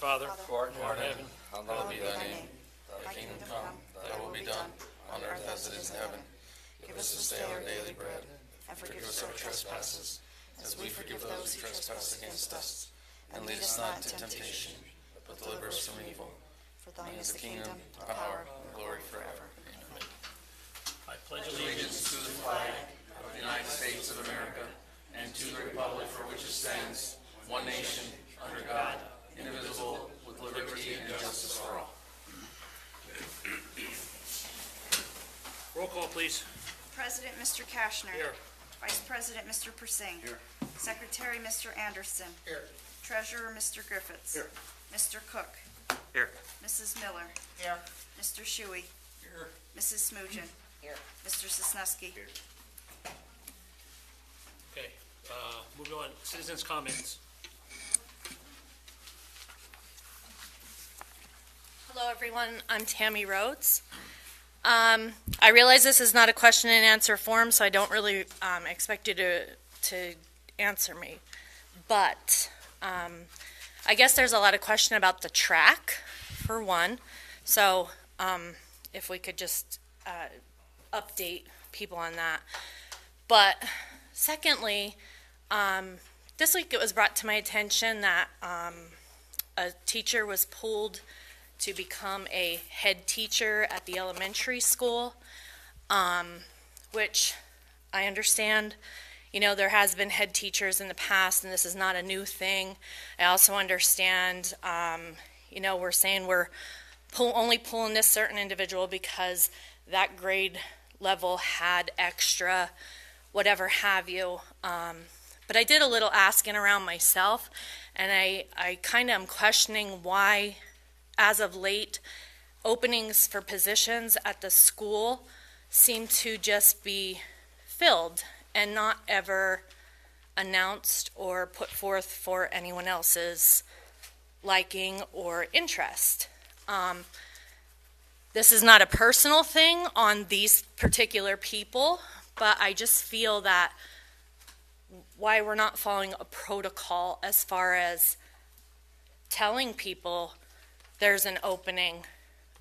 Father, who art in heaven, hallowed be thy name. Thy kingdom come, thy will be done, on earth as it is in heaven. Give us this day our daily bread, and forgive us our trespasses, as we forgive those who trespass against us. And lead us not into temptation, but deliver us from evil. For thine is the kingdom, the power, and glory forever. Amen. I pledge Allegiance to the flag of the United States of America, and to the republic for which it stands, one nation, under God, indivisible, with liberty and justice for all. Roll call, please. President, Mr. Kashner. Here. Vice President, Mr. Persing. Here. Secretary, Mr. Anderson. Here. Treasurer, Mr. Griffiths. Here. Mr. Cook. Here. Mrs. Miller. Here. Mr. Shuey. Here. Mrs. Smugin. Here. Mr. Sosnowski. Here. Okay, moving on. Citizens' comments. Hello, everyone. I'm Tammy Rhodes. I realize this is not a question and answer forum, so I don't really expect you to answer me. But I guess there's a lot of question about the track, for one. So if we could just update people on that. But secondly, this week it was brought to my attention that a teacher was pulled to become a head teacher at the elementary school, which I understand, there has been head teachers in the past, and this is not a new thing. I also understand, we're saying we're only pulling this certain individual because that grade level had extra, whatever have you. But I did a little asking around myself, and I kind of am questioning why, as of late, openings for positions at the school seem to just be filled and not ever announced or put forth for anyone else's liking or interest. This is not a personal thing on these particular people, but I just feel that why we're not following a protocol as far as telling people there's an opening.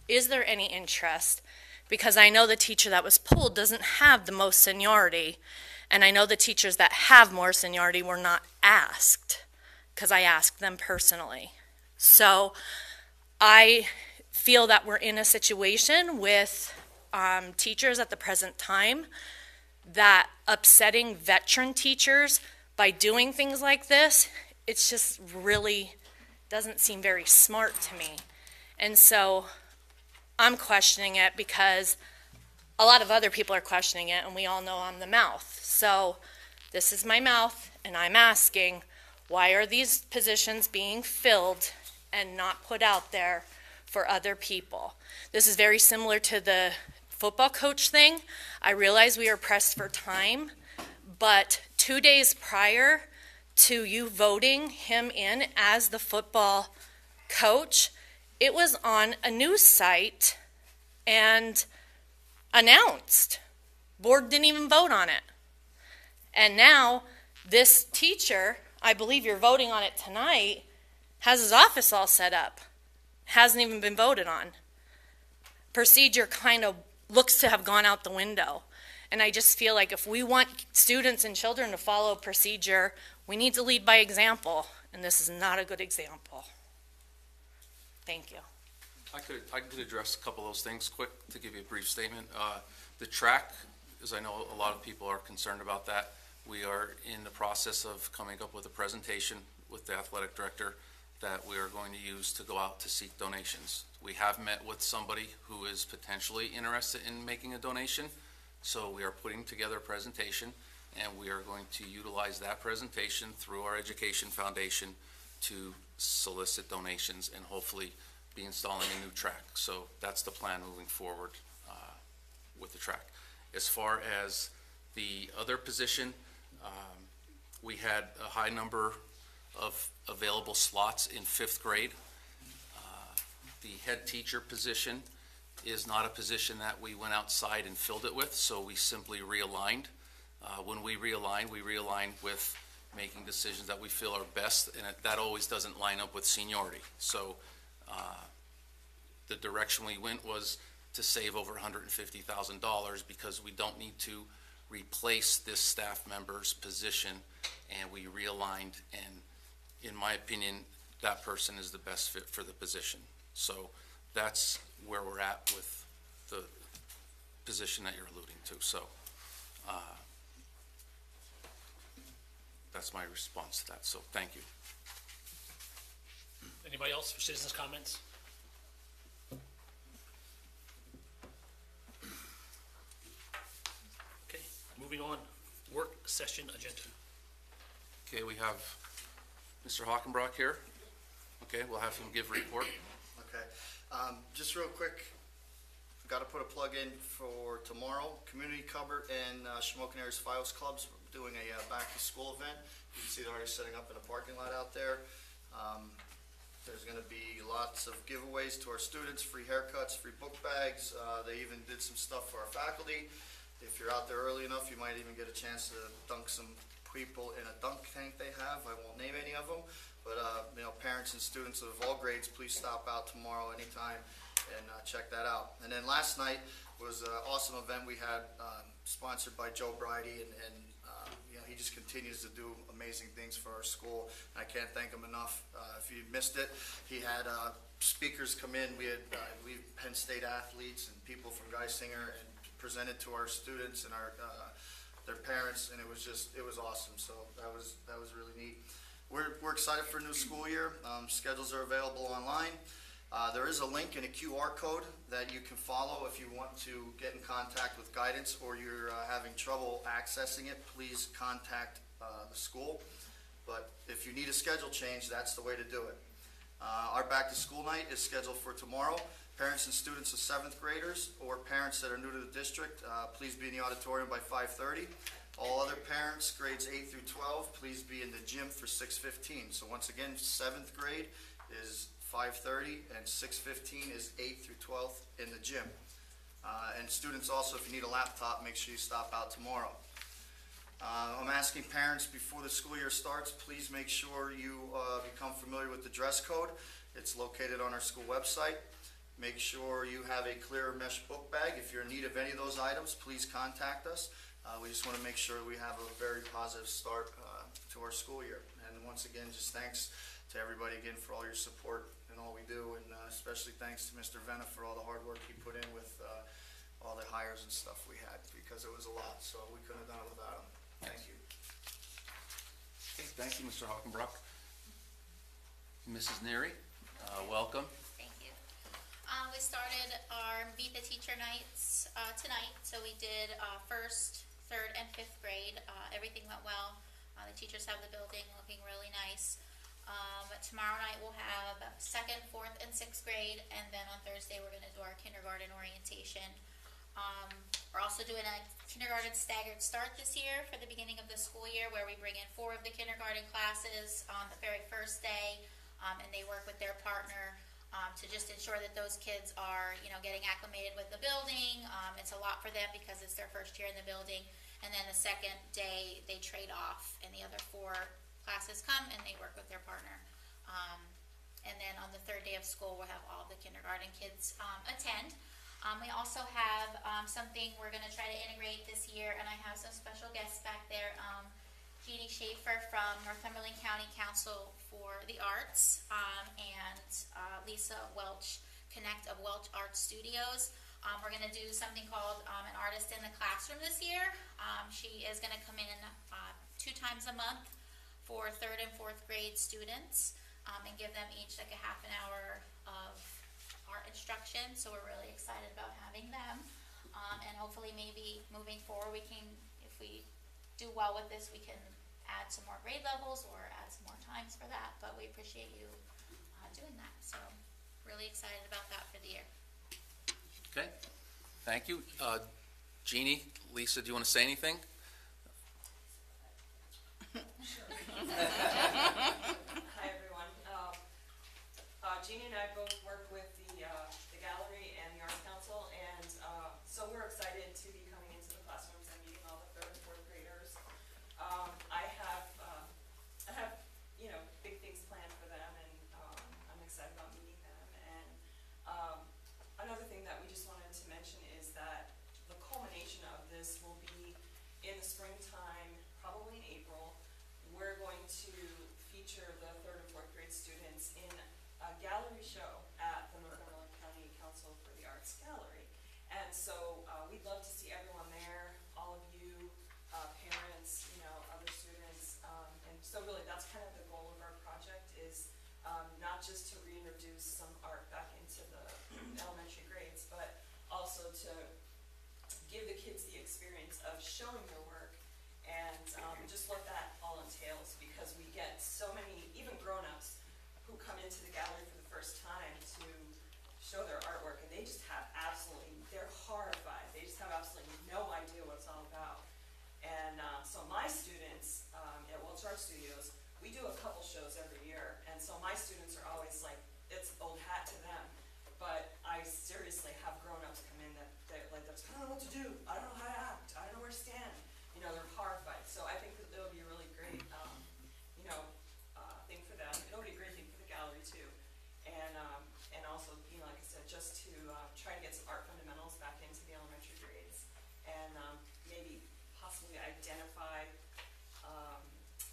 Is there any interest? Because I know the teacher that was pulled doesn't have the most seniority, and I know the teachers that have more seniority were not asked, because I asked them personally. So I feel that we're in a situation with teachers at the present time that upsetting veteran teachers by doing things like this, it's just really doesn't seem very smart to me. And so I'm questioning it because a lot of other people are questioning it, and we all know I'm the mouth. So this is my mouth, and I'm asking, why are these positions being filled and not put out there for other people? This is very similar to the football coach thing. I realize we are pressed for time, but 2 days prior to you voting him in as the football coach, it was on a news site and announced. Board didn't even vote on it. And now this teacher, I believe you're voting on it tonight, has his office all set up. Hasn't even been voted on. Procedure kind of looks to have gone out the window. And I just feel like if we want students and children to follow procedure, we need to lead by example. And this is not a good example. Thank you. I could address a couple of those things quick to give you a brief statement. The track, as I know a lot of people are concerned about that, we are in the process of coming up with a presentation with the athletic director that we are going to use to go out to seek donations. We have met with somebody who is potentially interested in making a donation, so we are putting together a presentation, and we are going to utilize that presentation through our education foundation to solicit donations and hopefully be installing a new track. So that's the plan moving forward with the track. As far as the other position, we had a high number of available slots in 5th grade. The head teacher position is not a position that we went outside and filled it with, so we simply realigned. When we realigned with making decisions that we feel are best, and that always doesn't line up with seniority. So the direction we went was to save over $150,000 because we don't need to replace this staff member's position, and we realigned, and in my opinion, that person is the best fit for the position. So that's where we're at with the position that you're alluding to. So that's my response to that. So thank you. Anybody else for citizens' comments? Okay, moving on, work session agenda. Okay, we have Mr. Hockenbrock here. Okay, we'll have him give a report. Okay, just real quick, got to put a plug in for tomorrow. Community Cupboard and Shamokin Areas Fios Clubs doing a back-to-school event. You can see they're already setting up in a parking lot out there. There's going to be lots of giveaways to our students, free haircuts, free book bags. They even did some stuff for our faculty. If you're out there early enough, you might even get a chance to dunk some people in a dunk tank they have. I won't name any of them, but you know, parents and students of all grades, please stop out tomorrow anytime and check that out. And then last night was an awesome event we had sponsored by Joe Bridey, and you know, he just continues to do amazing things for our school. I can't thank him enough. If you missed it, he had speakers come in. We had I believe Penn State athletes and people from Geisinger, and presented to our students and our their parents, and it was awesome. So that was really neat. We're excited for a new school year. Schedules are available online. There is a link and a QR code that you can follow if you want to get in contact with guidance, or you're having trouble accessing it. Please contact the school. But if you need a schedule change, that's the way to do it. Our back to school night is scheduled for tomorrow. Parents and students of 7th graders or parents that are new to the district, please be in the auditorium by 5:30. All other parents, grades 8 through 12, please be in the gym for 6:15. So once again, 7th grade is 5:30, and 6:15 is 8th through 12th in the gym. And students also, if you need a laptop, make sure you stop out tomorrow. I'm asking parents before the school year starts, please make sure you become familiar with the dress code. It's located on our school website. Make sure you have a clear mesh book bag. If you're in need of any of those items, please contact us. We just want to make sure we have a very positive start to our school year. And once again, just thanks to everybody again for all your support and all we do, and especially thanks to Mr. Venna for all the hard work he put in with all the hires and stuff we had, because it was a lot, so we couldn't have done it without him. Thank you. Okay, thank you, Mr. Hockenbrock. Mrs. Neary, welcome. Thank you. We started our Meet the Teacher nights tonight. So we did 1st, 3rd, and 5th grade. Everything went well. The teachers have the building looking really nice. Tomorrow night we'll have 2nd, 4th, and 6th grade, and then on Thursday we're going to do our kindergarten orientation. We're also doing a kindergarten staggered start this year for the beginning of the school year, where we bring in 4 of the kindergarten classes on the very first day, and they work with their partner to just ensure that those kids are, you know, getting acclimated with the building. It's a lot for them because it's their first year in the building. And then the second day they trade off, and the other 4 classes come and they work with their partner. And then on the 3rd day of school, we'll have all the kindergarten kids attend. We also have something we're going to try to integrate this year, and I have some special guests back there. Jeannie Schaefer from Northumberland County Council for the Arts, and Lisa Welch Connect of Welch Art Studios. We're going to do something called an artist in the classroom this year. She is going to come in 2 times a month for 3rd and 4th grade students, and give them each like a half an hour of art instruction. So we're really excited about having them, and hopefully maybe moving forward we can, if we do well with this, we can add some more grade levels or add some more times for that. But we appreciate you doing that. So really excited about that for the year. Okay, thank you. Jeannie, Lisa, do you want to say anything? Hi, everyone. Jeannie and I both work with the gallery and the Arts Council, and so we're excited to be coming into the classrooms and meeting all the 3rd and 4th graders. I have feature the third and fourth grade students in a gallery show at the Northumberland County Council for the Arts Gallery. And so we'd love to see everyone there, all of you, parents, other students. And so really that's kind of the goal of our project is not just to reintroduce some art back into the elementary grades, but also to give the kids the experience of showing their work and just what that all entails, because we get so many, even grown-ups, who come into the gallery for the first time to show their artwork, and they just have they're horrified. They just have absolutely no idea what it's all about. And so my students at Welch Art Studios, we do a couple shows every year, and so my students are always like, it's old hat to them. But I seriously have grown-ups come in that they're like, I don't know what to do. I don't know how to act. I don't know where to stand. They're horrified. So I think that it'll be a really great, thing for them. It'll be a great thing for the gallery too. And also, like I said, just to try to get some art fundamentals back into the elementary grades, and maybe possibly identify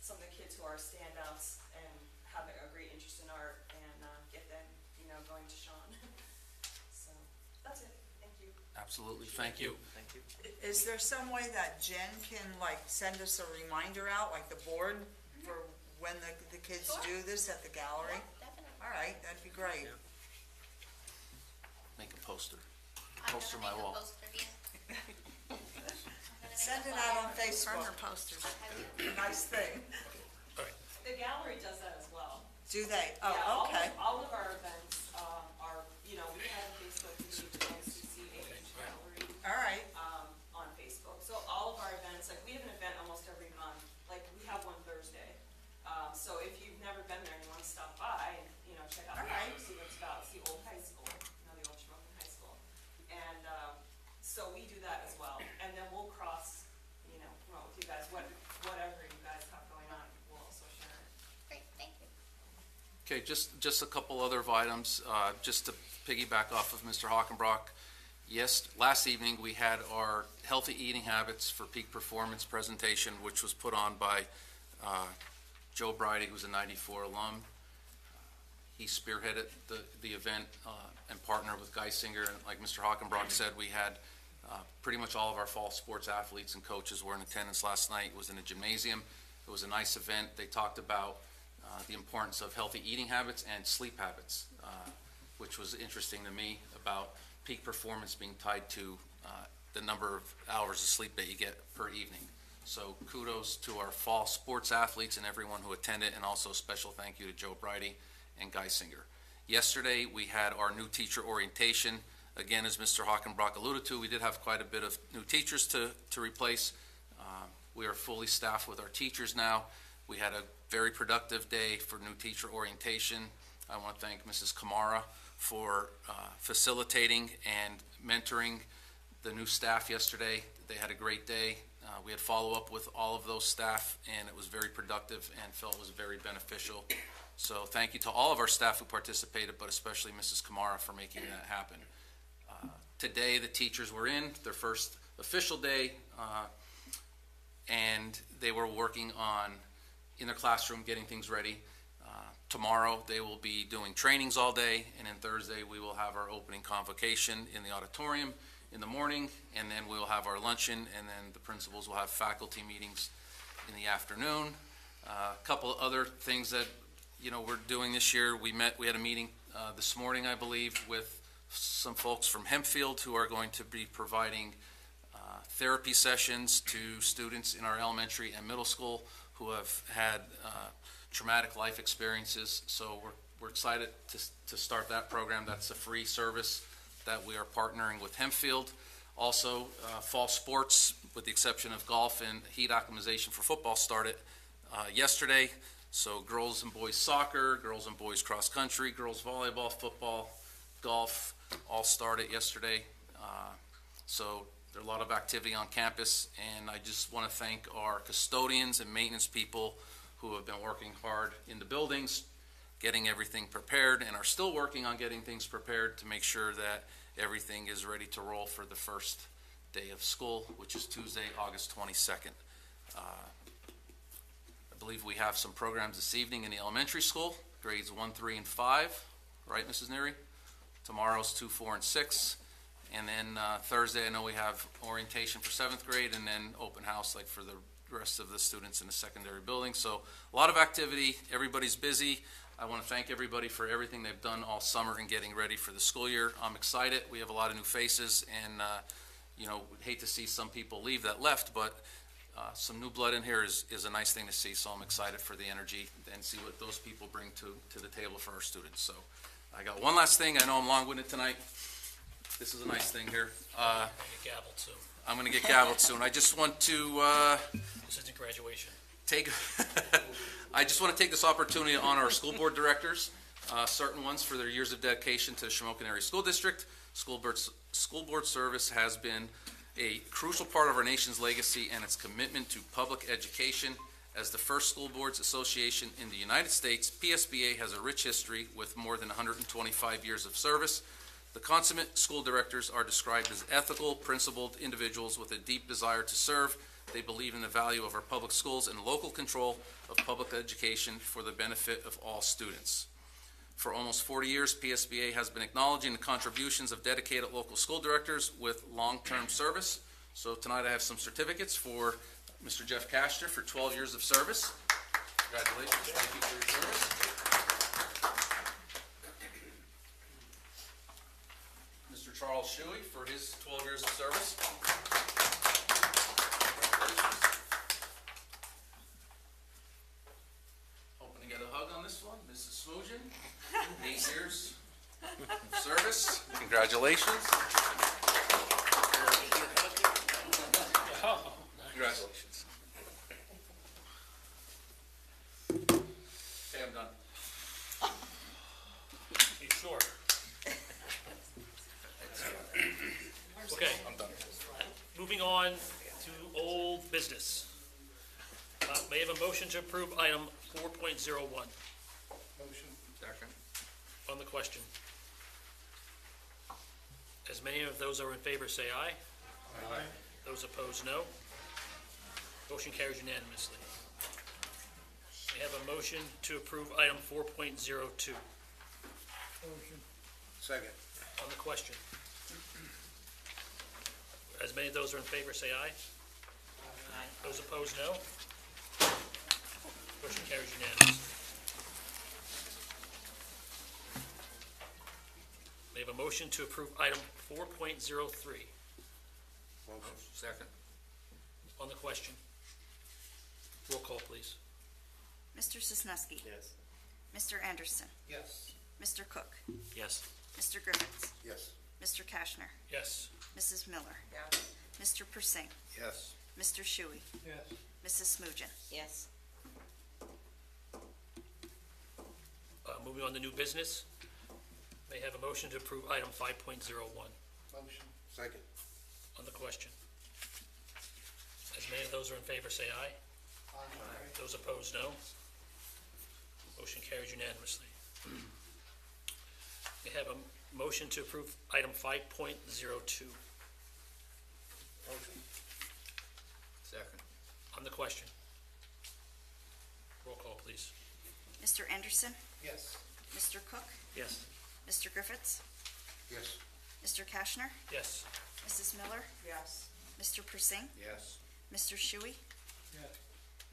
some of the kids who are standouts and have a great interest in art, and get them, going to Sean. So that's it. Thank you. Absolutely, thank you. Thank you. Is there some way that Jen can send us a reminder out, like the board, for when the kids Sure. do this at the gallery? Yeah, definitely. All right, that'd be great. Yeah. Make a poster. I'm Poster gonna my make wall. a poster, yeah. I'm gonna make Send a it out on flyer. Facebook. posters. I will. Nice thing. All right. The gallery does that as well. Do they? Yeah, Oh, okay. all of our events are, we have a Facebook page, CCH Gallery, All right. on Facebook. So all of our events, like we have an event almost every month, like we have one Thursday. So if you've never been there and you want to stop by and, check out the All right. gallery, see what it's about, see Old High School, the Old Shamokin High School. And so we do that as well. And then we'll cross, promote with you guys, whatever you guys have going on, we'll also share it. Great, thank you. Okay, just a couple other items, just to piggyback off of Mr. Hockenbrock. Yes, last evening we had our Healthy Eating Habits for Peak Performance presentation, which was put on by Joe Bridie, who's a 94 alum. He spearheaded the event and partnered with Geisinger. And like Mr. Hockenbrock said, we had pretty much all of our fall sports athletes and coaches were in attendance last night. It was in a gymnasium. It was a nice event. They talked about the importance of healthy eating habits and sleep habits, which was interesting to me, about peak performance being tied to the number of hours of sleep that you get per evening. So kudos to our fall sports athletes and everyone who attended, and also a special thank you to Joe Bridie and Geisinger. Yesterday, we had our new teacher orientation. Again, as Mr. Hockenbrock alluded to, we did have quite a bit of new teachers to replace. We are fully staffed with our teachers now. We had a very productive day for new teacher orientation. I want to thank Mrs. Kamara for facilitating and mentoring the new staff yesterday. They had a great day. We had follow-up with all of those staff, and it was very productive and felt it was very beneficial. So thank you to all of our staff who participated, but especially Mrs. Kamara for making that happen. Today, the teachers were in their first official day, and they were working on, in their classroom, getting things ready. Tomorrow, they will be doing trainings all day, and then Thursday, we will have our opening convocation in the auditorium in the morning, and then we will have our luncheon, and then the principals will have faculty meetings in the afternoon. A couple of other things that we're doing this year. We had a meeting this morning, I believe, with some folks from Hempfield who are going to be providing therapy sessions to students in our elementary and middle school who have had traumatic life experiences. So we're excited to start that program. That's a free service that we are partnering with Hempfield. Also, fall sports, with the exception of golf and heat acclimatization for football, started yesterday. So girls and boys soccer, girls and boys cross country, girls volleyball, football, golf, all started yesterday. So there's a lot of activity on campus, and I just want to thank our custodians and maintenance people who have been working hard in the buildings, getting everything prepared, and are still working on getting things prepared to make sure that everything is ready to roll for the first day of school, which is Tuesday, August 22nd. I believe we have some programs this evening in the elementary school, grades 1, 3, and 5, right, Mrs. Neary? Tomorrow's 2, 4, and 6. And then Thursday, I know we have orientation for 7th grade, and then open house like for the rest of the students in the secondary building. So a lot of activity, everybody's busy. I want to thank everybody for everything they've done all summer in getting ready for the school year. I'm excited. We have a lot of new faces, and hate to see some people leave that left, but some new blood in here is a nice thing to see. So I'm excited for the energy and see what those people bring to the table for our students. So I got one last thing. I know I'm long-winded tonight. This is a nice thing here. I get gavelled soon. I'm going to get gavelled soon. I just want to This isn't graduation. I just want to take this opportunity to honor our school board directors, certain ones for their years of dedication to the Shamokin Area School District. School board service has been a crucial part of our nation's legacy and its commitment to public education. As the first school boards association in the United States, PSBA has a rich history with more than 125 years of service. The consummate school directors are described as ethical, principled individuals with a deep desire to serve. They believe in the value of our public schools and local control of public education for the benefit of all students. For almost 40 years, PSBA has been acknowledging the contributions of dedicated local school directors with long-term service. So tonight I have some certificates for Mr. Jeff Kashner for 12 years of service. Congratulations. Thank you for your service. Mr. Charles Shuey for his 12 years of service. Hoping to get a hug on this one. Mrs. Smoogin, 8 years of service. Congratulations. Congratulations. Okay, I'm done. You sure? Okay. I'm done. Moving on to old business. May I have a motion to approve item 4.01 Motion. Second. on the question? As many of those are in favor, say aye. Aye. Those opposed, no. Motion carries unanimously. May I have a motion to approve item 4.02 Second. on the question? As many of those are in favor, say aye. Aye. Those opposed, no. Motion carries unanimously. May I have a motion to approve item 4.03 Motion. Second. on the question? Roll call, please. Mr. Sisneski? Yes. Mr. Anderson? Yes. Mr. Cook? Yes. Mr. Griffiths? Yes. Mr. Kashner? Yes. Mrs. Miller? Yes. Mr. Persing? Yes. Mr. Shuey? Yes. Mrs. Smoogin? Yes. Moving on to new business. May I have a motion to approve item 5.01 Motion. Second. on the question? As many of those are in favor, say aye. Aye. Those opposed, no. Motion carries unanimously. May I have a motion to approve item 5.02 Motion. Second. on the question? Roll call, please. Mr. Anderson? Yes. Mr. Cook? Yes. Mr. Griffiths? Yes. Mr. Kashner? Yes. Mrs. Miller? Yes. Mr. Persing? Yes. Mr. Shuey? Yes.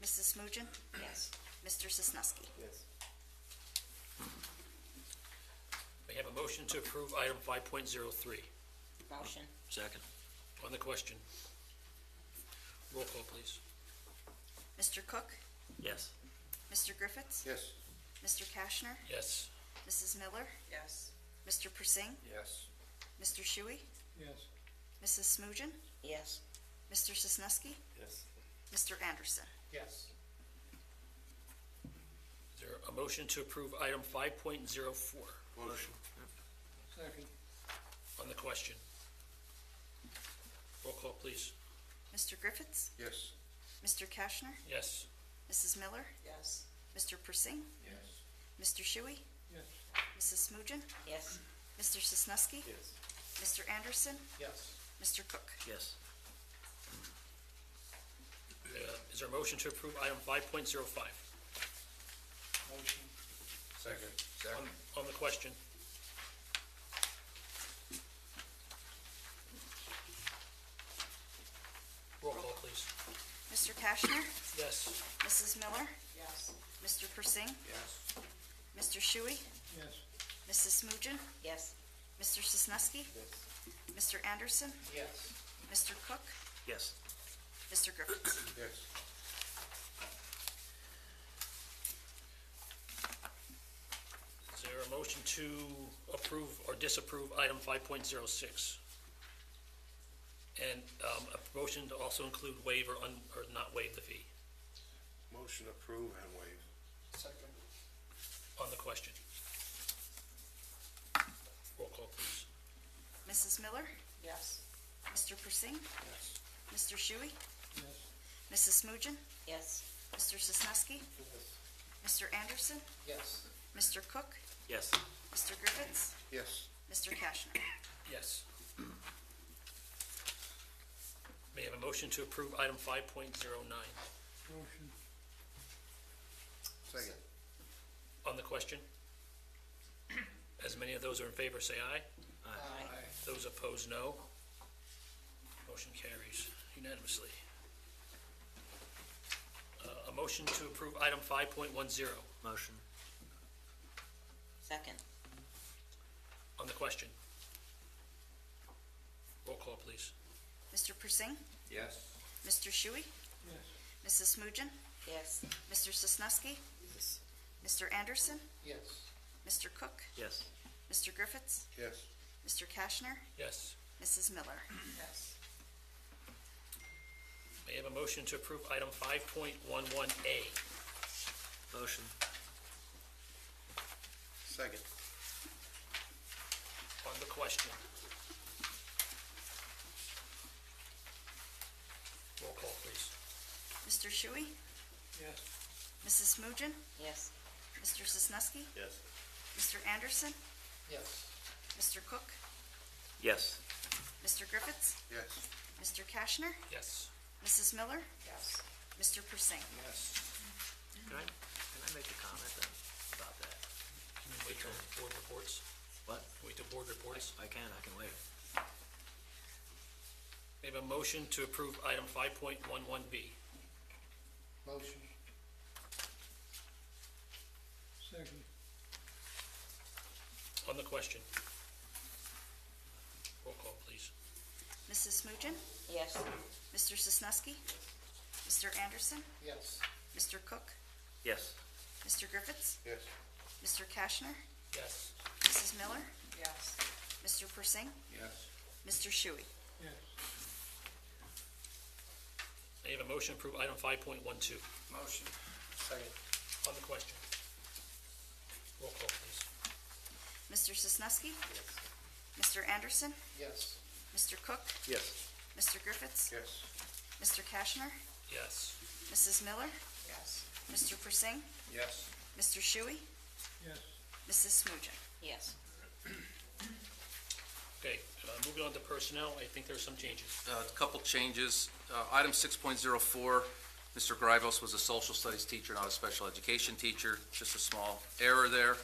Mrs. Smoogin? Yes. Mr. Sisneski? Yes. May I have a motion to approve item 5.03 Motion. Second. on the question? Roll call, please. Mr. Cook? Yes. Mr. Griffiths? Yes. Mr. Kashner? Yes. Mrs. Miller? Yes. Mr. Persing? Yes. Mr. Shuey? Yes. Mrs. Smoogin? Yes. Mr. Sisneski? Yes. Mr. Anderson? Yes. Is there a motion to approve item 5.04 Motion. Second. on the question? Roll call, please. Mr. Griffiths? Yes. Mr. Kashner? Yes. Mrs. Miller? Yes. Mr. Persing? Yes. Mr. Shuey? Yes. Mrs. Smoogin? Yes. Mr. Sisneski? Yes. Mr. Anderson? Yes. Mr. Cook? Yes. Is there a motion to approve item 5.05? Motion. Second. On the question. Roll call, please. Mr. Kashner, Yes. Mrs. Miller, Yes. Mr. Persing, Yes. Mr. Shuey, Yes. Mrs. Smugin, Yes. Mr. Sosnowski, Mr. Anderson, Yes. Mr. Cook, Yes. Mr. Griffiths. Yes. Is there a motion to approve or disapprove item 5.06? And a motion to also include waive or not waive the fee Motion approve and waive. Second. on the question. Roll call, please. Mrs. Miller, Yes. Mr. Persing, Yes. Mr. Shuey, Yes. Mrs. Smugin, Yes. Mr. Sosnowski, Mr. Anderson, Yes. Mr. Cook, Yes. Mr. Griffiths, Yes. Mr. Kashner. Yes. May I have a motion to approve item 5.09? Motion. Second. On the question? As many of those are in favor, say aye. Aye. Those opposed, no. Motion carries unanimously. A motion to approve item 5.10 Motion. Second. on the question. Roll call, please. Mr. Persing, Yes. Mr. Shuey, Yes. Mrs. Smugin, Yes. Mr. Sosnowski, Yes. Mr. Anderson, Yes. Mr. Cook, Yes. Mr. Griffiths, Yes. Mr. Kashner, Yes. Mrs. Miller. Yes. May I have a motion to approve item 5.11A? Motion. Second. On the question. Roll call, please. Mr. Shuey, Yes. Mrs. Smugin, Yes. Mr. Sosnowski, Yes. Mr. Anderson, Yes. Mr. Cook, Yes. Mr. Griffiths, Yes. Mr. Kashner, Yes. Mrs. Miller, Yes. Mr. Persing. Yes. Can I make a comment then about that? Can we wait till board reports? What? Wait till board reports? I can wait. We have a motion to approve item 5.11B. Motion. Second. On the question. Roll call, please. Mrs. Smugin, Yes. Mr. Sosnowski, Mr. Anderson, Yes. Mr. Cook, Yes. Mr. Griffiths, Yes. Mr. Kashner, Yes. Mrs. Miller, Yes. Mr. Persing, Yes. Mr. Shuey. Yes. May I have a motion to approve item 5.12? Motion. Second. On the question. Roll call, please. Mr. Sosnowski, Mr. Anderson, Yes. Mr. Cook, Yes. Mr. Griffiths, Yes. Mr. Kashner, Yes. Mrs. Miller, Yes. Mr. Persing, Yes. Mr. Shuey, Yes. Mrs. Smugin. Yes. Okay, moving on to personnel, I think there's some changes. A couple changes. Item 6.04, Mr. Grivos was a social studies teacher, not a special education teacher. Just a small error there.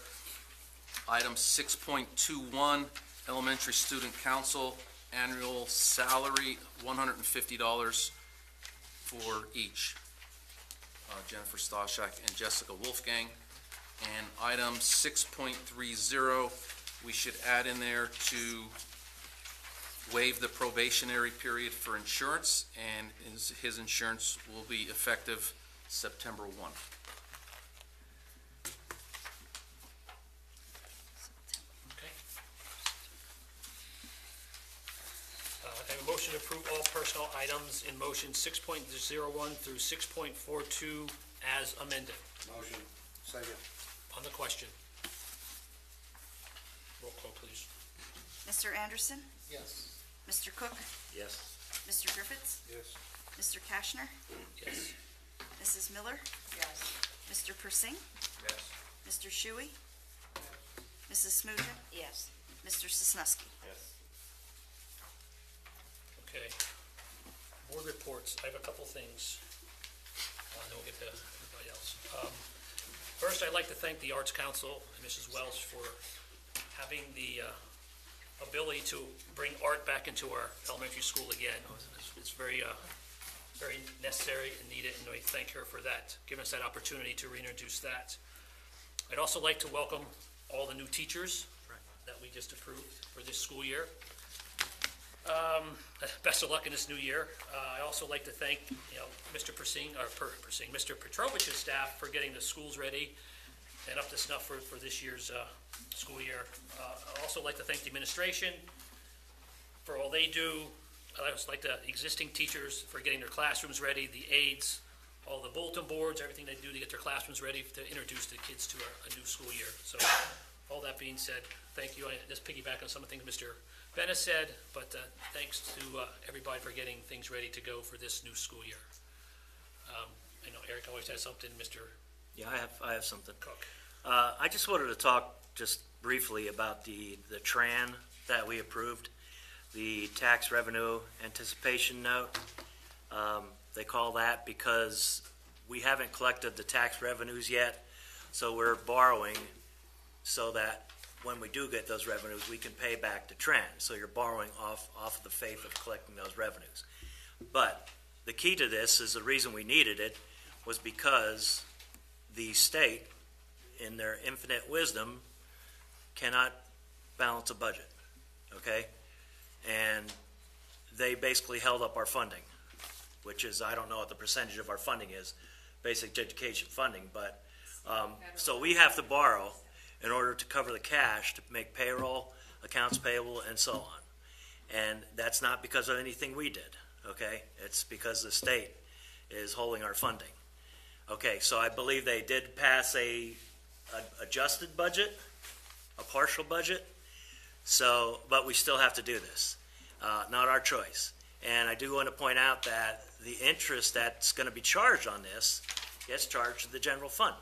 Item 6.21, elementary student council, annual salary, $150 for each. Jennifer Stashak and Jessica Wolfgang. And item 6.30, we should add in there to waive the probationary period for insurance, and his insurance will be effective September 1. Okay. I have a motion to approve all personnel items in motion 6.01 through 6.42 as amended. Motion. Second. On the question. Roll call, please. Mr. Anderson, Yes. Mr. Cook, Yes. Mr. Griffiths, Yes. Mr. Kashner, Yes. Mrs. Miller, Yes. Mr. Persing, Yes. Mr. Shuey, Mrs. Smugin, Yes. Mr. Sosnowski. Yes. Okay. Board reports, I have a couple things. then we'll get to everybody else. First, I'd like to thank the Arts Council and Mrs. Wells for having the ability to bring art back into our elementary school again. It's very, very necessary and needed, and I thank her for that, giving us that opportunity to reintroduce that. I'd also like to welcome all the new teachers that we just approved for this school year. Best of luck in this new year. I also like to thank, Mr. Mr. Petrovich's staff for getting the schools ready and up to snuff for this year's school year. I'd also like to thank the administration for all they do. I'd also like the existing teachers for getting their classrooms ready, the aides, all the bulletin boards, everything they do to get their classrooms ready to introduce the kids to a new school year. So all that being said, thank you. I just piggyback on some of the things Mr. Bennett said, but thanks to everybody for getting things ready to go for this new school year. I know Eric always has something, Mr. Yeah, I have something. Cook. I just wanted to talk just briefly about the TRAN that we approved, the tax revenue anticipation note. They call that because we haven't collected the tax revenues yet, so we're borrowing so that when we do get those revenues, we can pay back to TRAN. So you're borrowing off of the faith of collecting those revenues. But the key to this is the reason we needed it was because the state, in their infinite wisdom, cannot balance a budget, okay? And they basically held up our funding, which is, I don't know what the percentage of our funding is, basic education funding, but, so we have to borrow in order to cover the cash to make payroll, accounts payable, and so on. And that's not because of anything we did, okay? It's because the state is holding our funding. Okay, so I believe they did pass a adjusted budget, a partial budget, so, but we still have to do this. Not our choice. And I do want to point out that the interest that's going to be charged on this gets charged to the general fund.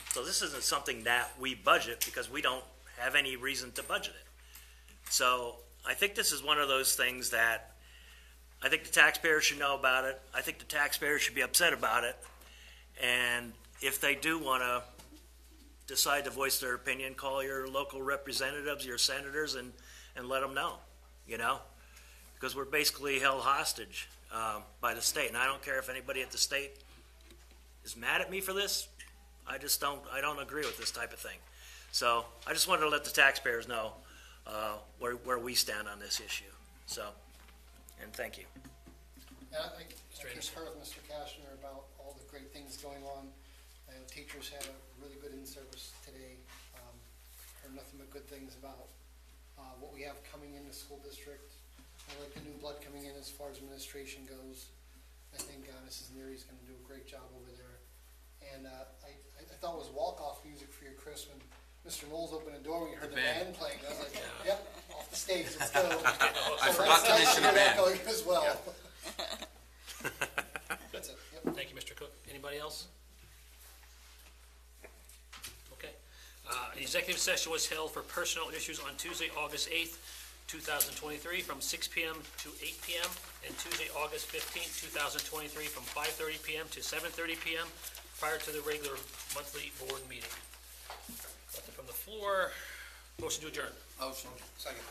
So this isn't something that we budget because we don't have any reason to budget it. So I think this is one of those things that I think the taxpayers should know about it. I think the taxpayers should be upset about it. And if they do want to decide to voice their opinion, call your local representatives, your senators, and let them know, because we're basically held hostage by the state. And I don't care if anybody at the state is mad at me for this. I don't agree with this type of thing. So I just wanted to let the taxpayers know where we stand on this issue. So, and thank you. Yeah, I concur with Mr. Kashner about all the great things going on. Teachers had a really good in-service today. Heard nothing but good things about what we have coming in the school district. I like the new blood coming in as far as administration goes. I think Mrs. Neary's going to do a great job over there. And I thought it was walk-off music for you, Chris, when Mr. Knowles opened the door and we heard the band playing. I was like, yep, off the stage, let's go. I forgot to mention the band. Going as well. Yeah. That's it. Yep. Thank you, Mr. Cook. Anybody else? Okay. An executive session was held for personnel issues on Tuesday, August 8th, 2023, from 6 p.m. to 8 p.m., and Tuesday, August 15th, 2023, from 5:30 p.m. to 7:30 p.m., prior to the regular monthly board meeting. Nothing from the floor. Motion to adjourn. Motion. Second.